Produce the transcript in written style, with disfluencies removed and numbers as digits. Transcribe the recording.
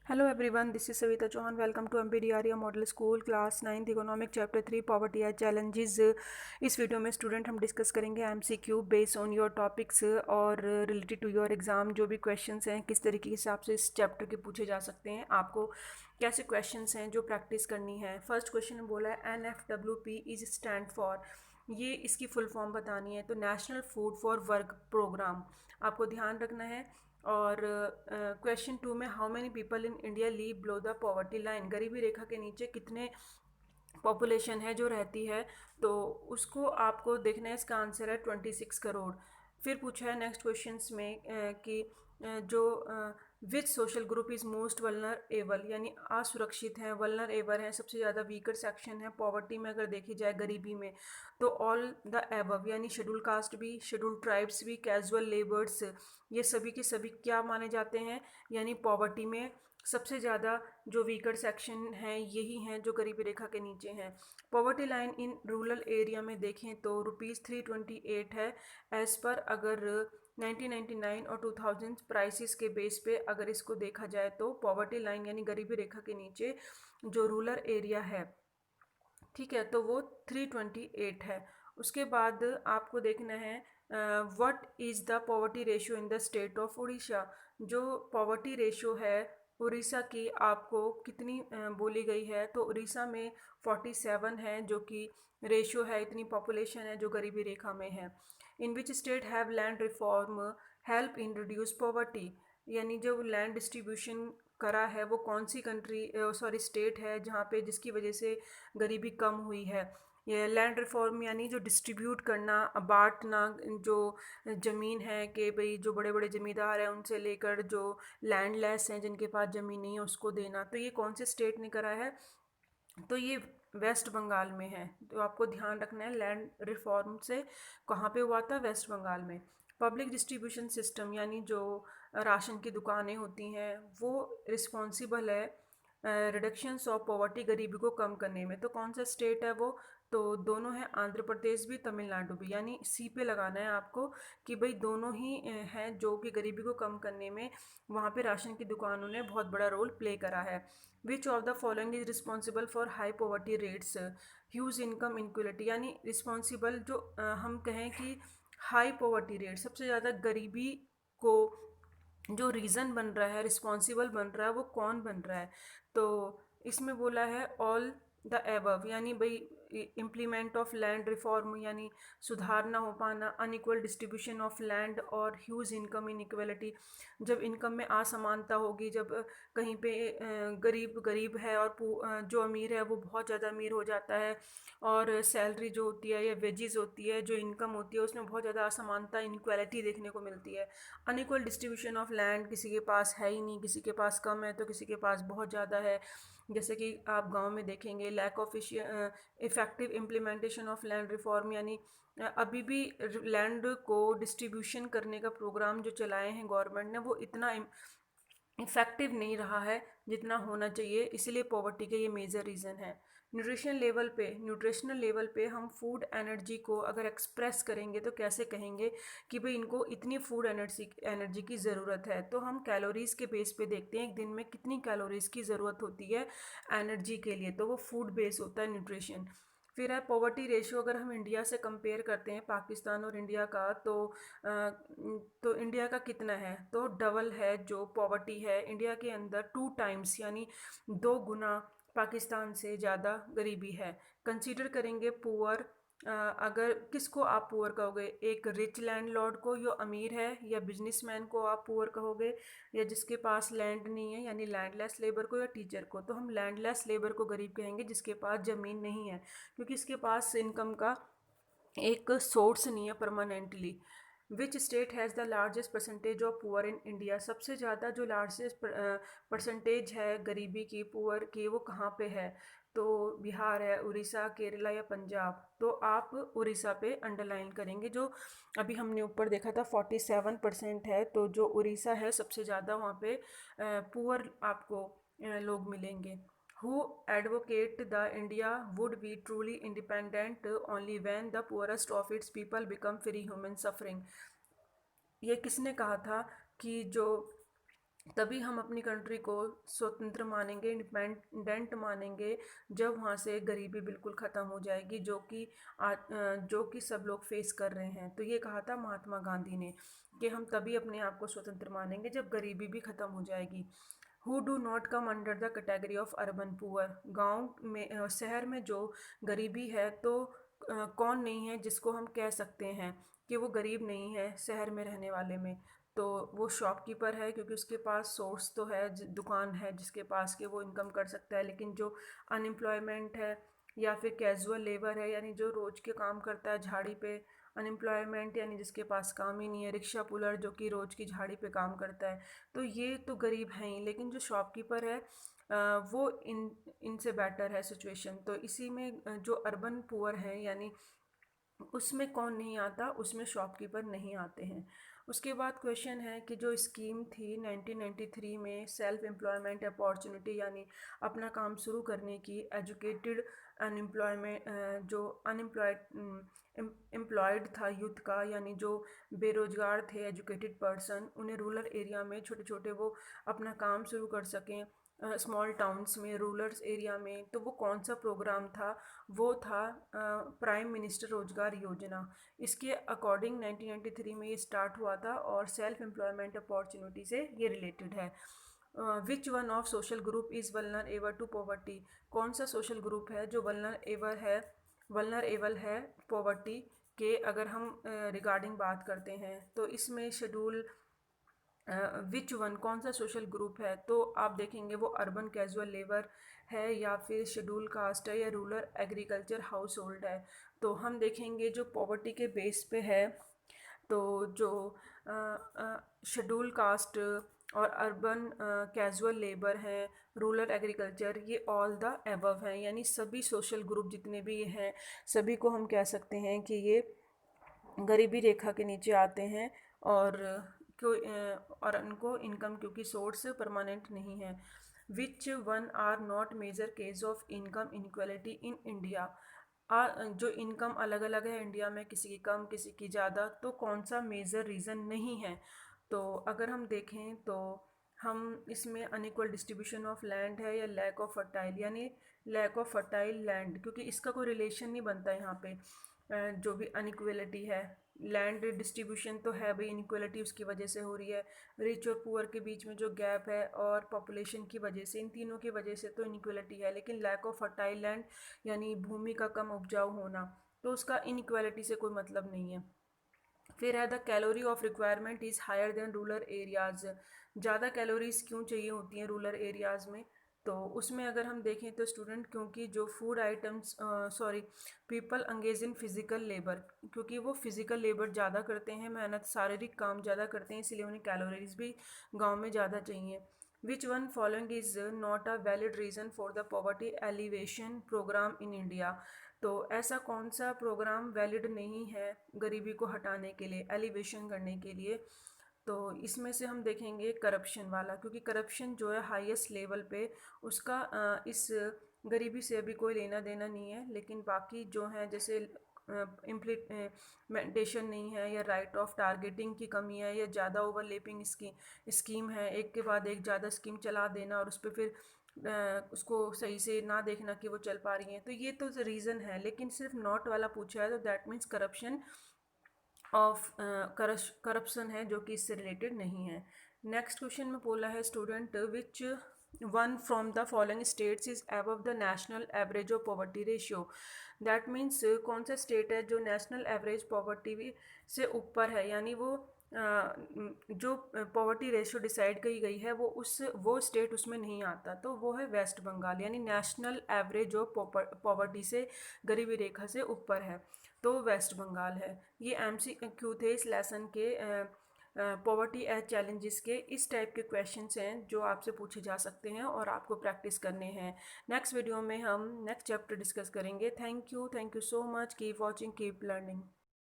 Hello everyone, this is Savita Chauhan. Welcome to MPDRA Model School Class 9th Economic Chapter 3 Poverty and Challenges. इस video में student हम discuss करेंगे MCQ based on your topics और related to your exam जो भी questions हैं किस तरीके के हिसाब से इस चैप्टर के पूछे जा सकते हैं, आपको कैसे क्वेश्चंस हैं जो प्रैक्टिस करनी है। फर्स्ट क्वेश्चन में बोला है NFWP इज स्टैंड फॉर, ये इसकी फुल फॉर्म बतानी है तो national food for work programme आपको ध्यान रखना है। और क्वेश्चन 2 में how many people in India live below the poverty line, गरीबी रेखा के नीचे कितने पॉपुलेशन है जो रहती है, तो उसको आपको देखना है। इसका आंसर है 26 करोड़। फिर पूछा है नेक्स्ट क्वेश्चंस में कि जो which social group is most vulnerable, यानी असुरक्षित हैं, वल्नरेबल हैं, सबसे ज़्यादा वीकर सेक्शन है पॉवर्टी में अगर देखी जाए गरीबी में, तो ऑल द एबव यानी शेड्यूल कास्ट भी, शेड्यूल ट्राइब्स भी, कैजुअल लेबर्स, ये सभी के सभी क्या माने जाते हैं, यानी पॉवर्टी में सबसे ज़्यादा जो वीकर सेक्शन हैं यही हैं जो गरीबी रेखा के नीचे हैं। Poverty line in rural area में देखें तो ₹328 है एज़ पर, अगर 1999 और 2000 प्राइसेस के बेस पे अगर इसको देखा जाए तो पॉवर्टी लाइन यानी गरीबी रेखा के नीचे जो रूरल एरिया है, ठीक है, तो वो 328 है। उसके बाद आपको देखना है what is the poverty ratio in the state of Orissa, जो पॉवर्टी रेशियो है उड़ीसा की आपको कितनी बोली गई है, तो उड़ीसा में 47 है जो कि रेशियो है, इतनी पॉपुलेशन है जो गरीबी रेखा में है। In which state have land reform help in reduce poverty, यानी जो लैंड डिस्ट्रीब्यूशन करा है वो कौन सी स्टेट है जहाँ पे जिसकी वजह से गरीबी कम हुई है। ये लैंड रिफॉर्म यानी जो डिस्ट्रीब्यूट करना, बांटना, जो ज़मीन है कि भाई जो बड़े बड़े ज़मींदार हैं उनसे लेकर जो लैंडलेस हैं जिनके पास ज़मीन नहीं है उसको देना, तो ये कौन से स्टेट ने करा है, तो ये वेस्ट बंगाल में है। तो आपको ध्यान रखना है लैंड रिफॉर्म से कहाँ पे हुआ था, वेस्ट बंगाल में। पब्लिक डिस्ट्रीब्यूशन सिस्टम यानी जो राशन की दुकानें होती हैं वो रिस्पॉन्सिबल है रिडक्शंस ऑफ पॉवर्टी, गरीबी को कम करने में, तो कौन सा स्टेट है वो, तो दोनों है, आंध्र प्रदेश भी तमिलनाडु भी, यानी सी पे लगाना है आपको कि भाई दोनों ही हैं जो कि गरीबी को कम करने में वहाँ पे राशन की दुकानों ने बहुत बड़ा रोल प्ले करा है। Which of the following is responsible for high poverty rates, huge income inequality, यानी रिस्पॉन्सिबल जो हम कहें कि हाई पॉवर्टी रेट सबसे ज़्यादा गरीबी को जो रीज़न बन रहा है, रिस्पॉन्सिबल बन रहा है, वो कौन बन रहा है, तो इसमें बोला है ऑल द एबव, यानी भाई इम्प्लीमेंट ऑफ लैंड रिफॉर्म यानी सुधार ना हो पाना, अनइक्वल डिस्ट्रीब्यूशन ऑफ लैंड और ह्यूज इनकम इनइक्वलिटी, जब इनकम में असमानता होगी, जब कहीं पे गरीब गरीब है और जो अमीर है वो बहुत ज़्यादा अमीर हो जाता है, और सैलरी जो होती है या वेजेस होती है, जो इनकम होती है उसमें बहुत ज़्यादा असमानता, इनक्वालिटी देखने को मिलती है। अनइक्वल डिस्ट्रीब्यूशन ऑफ लैंड, किसी के पास है ही नहीं, किसी के पास कम है तो किसी के पास बहुत ज़्यादा है, जैसे कि आप गांव में देखेंगे। Lack of effective implementation of land reform, यानी अभी भी लैंड को डिस्ट्रीब्यूशन करने का प्रोग्राम जो चलाए हैं गवर्नमेंट ने वो इतना इफ़ेक्टिव नहीं रहा है जितना होना चाहिए, इसीलिए पॉवर्टी के ये मेजर रीज़न है। न्यूट्रिशनल लेवल पे हम फूड एनर्जी को अगर एक्सप्रेस करेंगे तो कैसे कहेंगे कि भाई इनको इतनी फूड एनर्जी की ज़रूरत है, तो हम कैलोरीज़ के बेस पे देखते हैं एक दिन में कितनी कैलोरीज़ की ज़रूरत होती है एनर्जी के लिए, तो वो फूड बेस होता है न्यूट्रिशन। फिर है पॉवर्टी रेशियो, अगर हम इंडिया से कंपेयर करते हैं पाकिस्तान और इंडिया का, तो इंडिया का कितना है, तो डबल है जो पॉवर्टी है इंडिया के अंदर, 2 टाइम्स यानी 2 गुना पाकिस्तान से ज़्यादा गरीबी है। कंसीडर करेंगे पुअर, अगर किसको आप पुअर कहोगे, एक रिच लैंडलॉर्ड को जो अमीर है, या बिजनेसमैन को आप पुअर कहोगे, या जिसके पास लैंड नहीं है यानी लैंडलेस लेबर को, या टीचर को, तो हम लैंडलेस लेबर को गरीब कहेंगे जिसके पास ज़मीन नहीं है, क्योंकि इसके पास इनकम का एक सोर्स नहीं है permanently. Which state has the largest percentage of poor in India, सबसे ज़्यादा जो लार्जेस्ट परसेंटेज है गरीबी की, पुअर की, वो कहाँ पे है, तो बिहार है, उड़ीसा, केरला या पंजाब, तो आप उड़ीसा पे अंडरलाइन करेंगे। जो अभी हमने ऊपर देखा था 47% है, तो जो उड़ीसा है सबसे ज़्यादा वहाँ पे पुअर आपको लोग मिलेंगे। Who advocate the India would be truly independent only when the poorest of its people become free human suffering, ये किसने कहा था कि जो तभी हम अपनी कंट्री को स्वतंत्र मानेंगे, इंडिपेंडेंट मानेंगे, जब वहाँ से गरीबी बिल्कुल ख़त्म हो जाएगी, जो कि सब लोग फेस कर रहे हैं। तो ये कहा था महात्मा गांधी ने कि हम तभी अपने आप को स्वतंत्र मानेंगे जब गरीबी भी ख़त्म हो जाएगी। Who do not come under the category of urban poor, गांव में शहर में जो गरीबी है, तो कौन नहीं है जिसको हम कह सकते हैं कि वो गरीब नहीं है शहर में रहने वाले में। तो वो शॉपकीपर है क्योंकि उसके पास सोर्स तो है, दुकान है जिसके पास कि वो इनकम कर सकता है। लेकिन जो अनएम्प्लॉयमेंट है या फिर कैजुअल लेबर है, यानी जो रोज के काम करता है झाड़ी पे, अनएम्प्लॉयमेंट यानी जिसके पास काम ही नहीं है, रिक्शा पुलर जो कि रोज की झाड़ी पे काम करता है, तो ये तो गरीब हैं ही। लेकिन जो शॉपकीपर है वो इनसे बेटर है सिचुएशन। तो इसी में जो अर्बन पुअर है यानी उसमें कौन नहीं आता, उसमें शॉपकीपर नहीं आते हैं। उसके बाद क्वेश्चन है कि जो स्कीम थी 1993 में सेल्फ एम्प्लॉयमेंट अपॉर्चुनिटी, यानी अपना काम शुरू करने की, एजुकेटेड अनएम्प्लॉयमेंट, जो अनएम्प्लॉयड एम्प्लॉयड था यूथ का, यानी जो बेरोजगार थे एजुकेटेड पर्सन, उन्हें रूरल एरिया में छोटे छोटे वो अपना काम शुरू कर सकें, स्मॉल टाउन्स में, रूरल एरिया में। तो वो कौन सा प्रोग्राम था? वो था प्राइम मिनिस्टर रोजगार योजना। इसके अकॉर्डिंग 1993 में ये स्टार्ट हुआ था और सेल्फ एम्प्लॉयमेंट अपॉर्चुनिटी से ये रिलेटेड है। Which one of social group is vulnerable to poverty, कौन सा सोशल ग्रुप है जो वल्नरेबल है पॉवर्टी के, अगर हम रिगार्डिंग बात करते हैं। तो इसमें शेड्यूल विच वन, कौन सा सोशल ग्रुप है, तो आप देखेंगे वो अर्बन कैजुअल लेबर है या फिर शेड्यूल कास्ट है या रूरल एग्रीकल्चर हाउस होल्ड है। तो हम देखेंगे जो पॉवर्टी के बेस पे है, तो जो शेड्यूल कास्ट और अर्बन कैजुअल लेबर हैं, रूरल एग्रीकल्चर, ये ऑल द एबव हैं, यानी सभी सोशल ग्रुप जितने भी हैं सभी को हम कह सकते हैं कि ये गरीबी रेखा के नीचे आते हैं। और और उनको इनकम क्योंकि सोर्स परमानेंट नहीं है। Which one are not major case of income inequality in India, जो इनकम अलग अलग है इंडिया में, किसी की कम किसी की ज़्यादा, तो कौन सा मेजर रीज़न नहीं है? तो अगर हम देखें तो हम इसमें अनइक्वल डिस्ट्रीब्यूशन ऑफ लैंड है या लैक ऑफ फर्टाइल, यानी लैक ऑफ फर्टाइल लैंड, क्योंकि इसका कोई रिलेशन नहीं बनता यहाँ पे। जो भी अनइक्वलिटी है, लैंड डिस्ट्रीब्यूशन तो है भाई, इनइक्वलिटी उसकी वजह से हो रही है। रिच और पुअर के बीच में जो गैप है और पॉपुलेशन की वजह से, इन तीनों की वजह से तो इनइक्वलिटी है। लेकिन लैक ऑफ फर्टाइल लैंड यानी भूमि का कम उपजाऊ होना, तो उसका इनइक्वलिटी से कोई मतलब नहीं है। फिर है the calorie of requirement is higher than rural areas, ज़्यादा कैलोरीज क्यों चाहिए होती हैं रूरल एरियाज़ में? तो उसमें अगर हम देखें तो स्टूडेंट, क्योंकि जो food items people engage in physical labour, क्योंकि वो फिजिकल लेबर ज़्यादा करते हैं, मेहनत शारीरिक काम ज़्यादा करते हैं, इसलिए उन्हें कैलोरीज भी गाँव में ज़्यादा चाहिए। Which one following is not a valid reason for the poverty alleviation programme in India, तो ऐसा कौन सा प्रोग्राम वैलिड नहीं है गरीबी को हटाने के लिए, एलिवेशन करने के लिए? तो इसमें से हम देखेंगे करप्शन वाला, क्योंकि करप्शन जो है हाईएस्ट लेवल पे, उसका इस गरीबी से अभी कोई लेना देना नहीं है। लेकिन बाकी जो हैं जैसे इम्प्लीमेंटेशन नहीं है, या राइट ऑफ टारगेटिंग की कमी है, या ज़्यादा ओवरलेपिंग स्कीम है, एक के बाद एक ज़्यादा स्कीम चला देना और उस पर फिर उसको सही से ना देखना कि वो चल पा रही हैं, तो ये तो रीज़न है। लेकिन सिर्फ नॉट वाला पूछा है तो that means corruption of corruption है, जो कि इससे रिलेटेड नहीं है। नेक्स्ट क्वेश्चन में बोला है student, which one from the following states is above the national average of poverty ratio, that means कौन सा स्टेट है जो नेशनल एवरेज पॉवर्टी से ऊपर है, यानी वो जो पॉवर्टी रेशियो डिसाइड की गई है वो स्टेट उसमें नहीं आता, तो वो है वेस्ट बंगाल, यानी नेशनल एवरेज ऑफ पॉवर्टी से, गरीबी रेखा से ऊपर है, तो वेस्ट बंगाल है। ये MCQ थे इस लेसन के, पॉवर्टी एज चैलेंजेस के। इस टाइप के क्वेश्चंस हैं जो आपसे पूछे जा सकते हैं और आपको प्रैक्टिस करने हैं। नेक्स्ट वीडियो में हम नेक्स्ट चैप्टर डिस्कस करेंगे। Thank you so much, keep watching, keep learning.